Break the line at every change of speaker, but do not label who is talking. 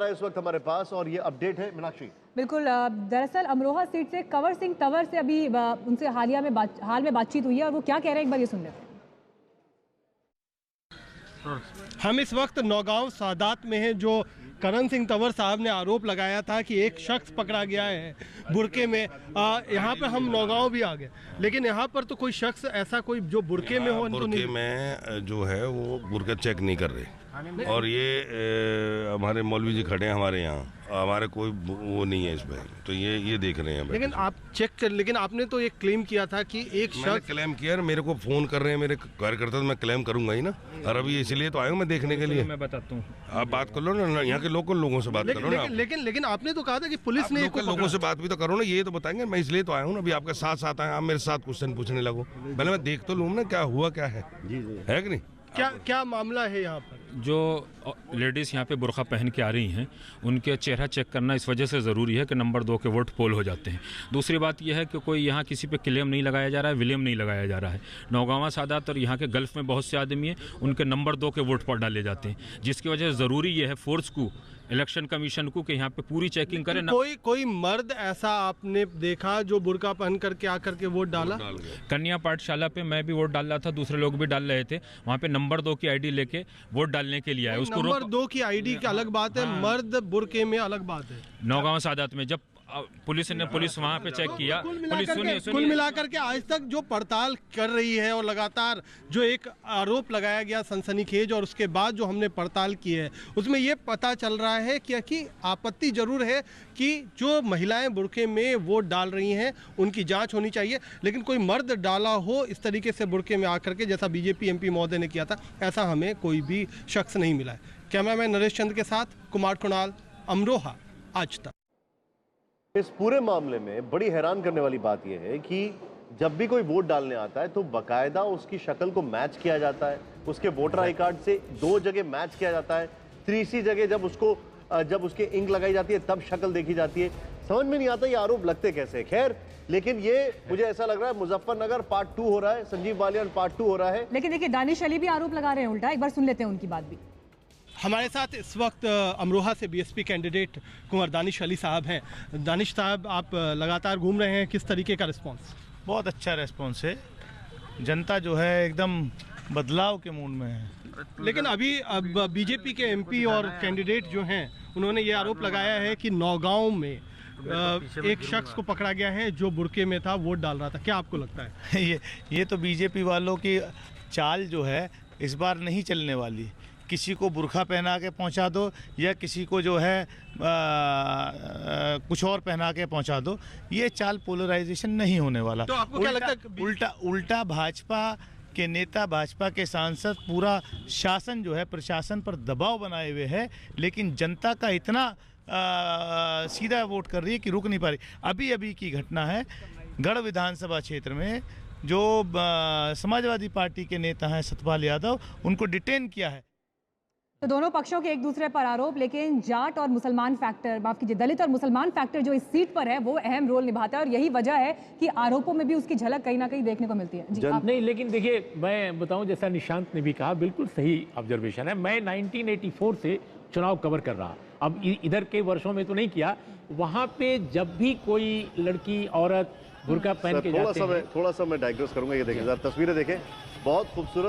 इस वक्त हमारे पास और ये अपडेट है मीनाक्षी।
बिल्कुल, दरअसल अमरोहा सीट से कंवर सिंह तंवर से अभी उनसे हाल में बातचीत हुई है और वो क्या कह रहे हैं एक बार ये सुन लेते हैं।
हम इस वक्त नौगांव सादात में हैं, जो करण सिंह तंवर साहब ने आरोप लगाया था कि एक शख्स पकड़ा गया है बुरके में। यहाँ पे हम नौगांव भी आ गए, लेकिन यहाँ पर तो कोई शख्स ऐसा कोई जो बुरके में हो
बुरके में जो है वो बुरका चेक नहीं कर रहे। और ये हमारे मौलवी जी खड़े हैं हमारे यहाँ, हमारे कोई वो नहीं है इसमें, तो ये देख रहे हैं।
लेकिन आप चेक कर, लेकिन आपने तो एक क्लेम किया था कि एक शख्स
क्लेम किया, मेरे को फोन कर रहे हैं मेरे कार्यकर्ता, तो मैं क्लेम करूंगा ही ना। और अभी इसलिए तो आया हूँ मैं देखने के लिए।
मैं बताता हूँ,
आप बात कर लो ना, यहाँ के लोकल लोगों से बात करो ना।
लेकिन आपने तो कहा था कि पुलिस ने
लोगों से बात भी तो करो ना, ये तो बताएंगे। मैं इसलिए तो आया हूँ ना, अभी आपके साथ साथ आया, आप मेरे साथ क्वेश्चन पूछने लगो। पहले मैं देख तो लूँ ना क्या हुआ क्या है कि नहीं।
क्या मामला है यहाँ पर?
जो लेडीज़ यहाँ पे बुर्का पहन के आ रही हैं उनके चेहरा चेक करना इस वजह से ज़रूरी है कि नंबर 2 के वोट पोल हो जाते हैं। दूसरी बात यह है कि कोई यहाँ किसी पे क्लेम नहीं लगाया जा रहा है, विलियम नहीं लगाया जा रहा है। नौगांवा सादात और यहाँ के गल्फ में बहुत से आदमी हैं, उनके नंबर 2 के वोट पर डाले जाते हैं, जिसकी वजह से ज़रूरी यह है फोर्स को, इलेक्शन कमीशन को, कि यहाँ पे पूरी चेकिंग करें।
कोई मर्द ऐसा आपने देखा जो बुर्का पहन करके आकर के वोट डाला?
कन्या पाठशाला पे मैं भी वोट डाल रहा था, दूसरे लोग भी डाल रहे थे। वहाँ पे नंबर 2 की आईडी लेके वोट डालने के लिए आए। उसको
नंबर 2 की आईडी की अलग बात है, मर्द बुर्के में अलग बात है।
नौगांव सादात में जब पुलिस वहां पे चेक किया,
कुल मिलाकर के आज तक जो पड़ताल कर रही है और लगातार जो एक आरोप लगाया गया सनसनीखेज, और उसके बाद जो हमने पड़ताल की है उसमें ये पता चल रहा है कि आपत्ति जरूर है कि जो महिलाएं बुर्के में वोट डाल रही हैं उनकी जांच होनी चाहिए, लेकिन कोई मर्द डाला हो इस तरीके से बुर्के में आकर के, जैसा बीजेपी एमपी महोदय ने किया था, ऐसा हमें कोई भी शख्स नहीं मिला है। कैमरामैन नरेश चंद्र के साथ कुमार कुणाल, अमरोहा, आज तक।
इस पूरे मामले में बड़ी हैरान करने वाली बात यह है कि जब भी कोई वोट डालने आता है तो बाकायदा उसकी शक्ल को मैच किया जाता है, उसके वोटर आई कार्ड से 2 जगह मैच किया जाता है, तीसरी जगह जब उसके इंक लगाई जाती है तब शक्ल देखी जाती है। समझ में नहीं आता ये आरोप लगते कैसे। खैर, लेकिन ये मुझे ऐसा लग रहा है मुजफ्फरनगर पार्ट 2 हो रहा है, संजीव बालियान पार्ट 2 हो रहा है।
लेकिन देखिए, दानिश अली भी आरोप लगा रहे हैं उल्टा, एक बार सुन लेते हैं उनकी बात भी।
हमारे साथ इस वक्त अमरोहा से बीएसपी कैंडिडेट कुंवर दानिश अली साहब हैं। दानिश साहब, आप लगातार घूम रहे हैं, किस तरीके का रिस्पांस?
बहुत अच्छा रिस्पांस है, जनता जो है एकदम बदलाव के मूड में है।
लेकिन अभी अब बीजेपी के एमपी और कैंडिडेट जो हैं उन्होंने ये आरोप लगाया है कि नौगांव में एक शख्स को पकड़ा गया है जो बुर्के में था, वोट डाल रहा था। क्या आपको लगता है?
ये तो बीजेपी वालों की चाल जो है इस बार नहीं चलने वाली। किसी को बुर्खा पहना के पहुंचा दो या किसी को जो है कुछ और पहना के पहुंचा दो, ये चाल पोलराइजेशन नहीं होने वाला।
तो आपको क्या लगता है?
उल्टा भाजपा के नेता, भाजपा के सांसद, पूरा शासन जो है प्रशासन पर दबाव बनाए हुए है, लेकिन जनता का इतना सीधा वोट कर रही है कि रुक नहीं पा रही। अभी की घटना है, गढ़ विधानसभा क्षेत्र में जो समाजवादी पार्टी के नेता हैं सतपाल यादव, उनको डिटेन किया है।
तो दोनों पक्षों के एक दूसरे पर आरोप, लेकिन जाट और मुसलमान फैक्टर, माफ कीजिए, दलित और मुसलमान फैक्टर जो इस सीट पर है वो अहम रोल निभाता है, और यही वजह है कि आरोपों में भी उसकी झलक कहीं ना कहीं देखने को मिलती है।
नहीं, लेकिन देखिए, मैं बताऊं, जैसा निशांत ने भी कहा, बिल्कुल सही ऑब्जर्वेशन है। मैं 1984 से चुनाव कवर कर रहा, अब इधर के वर्षों में तो नहीं किया। वहां पे जब भी कोई लड़की, औरत बुर्का पहन के जाते हैं,
थोड़ा सा मैं डाइग्रेस करूंगा। ये देखें, तस्वीरें देखें, बहुत खूबसूरत।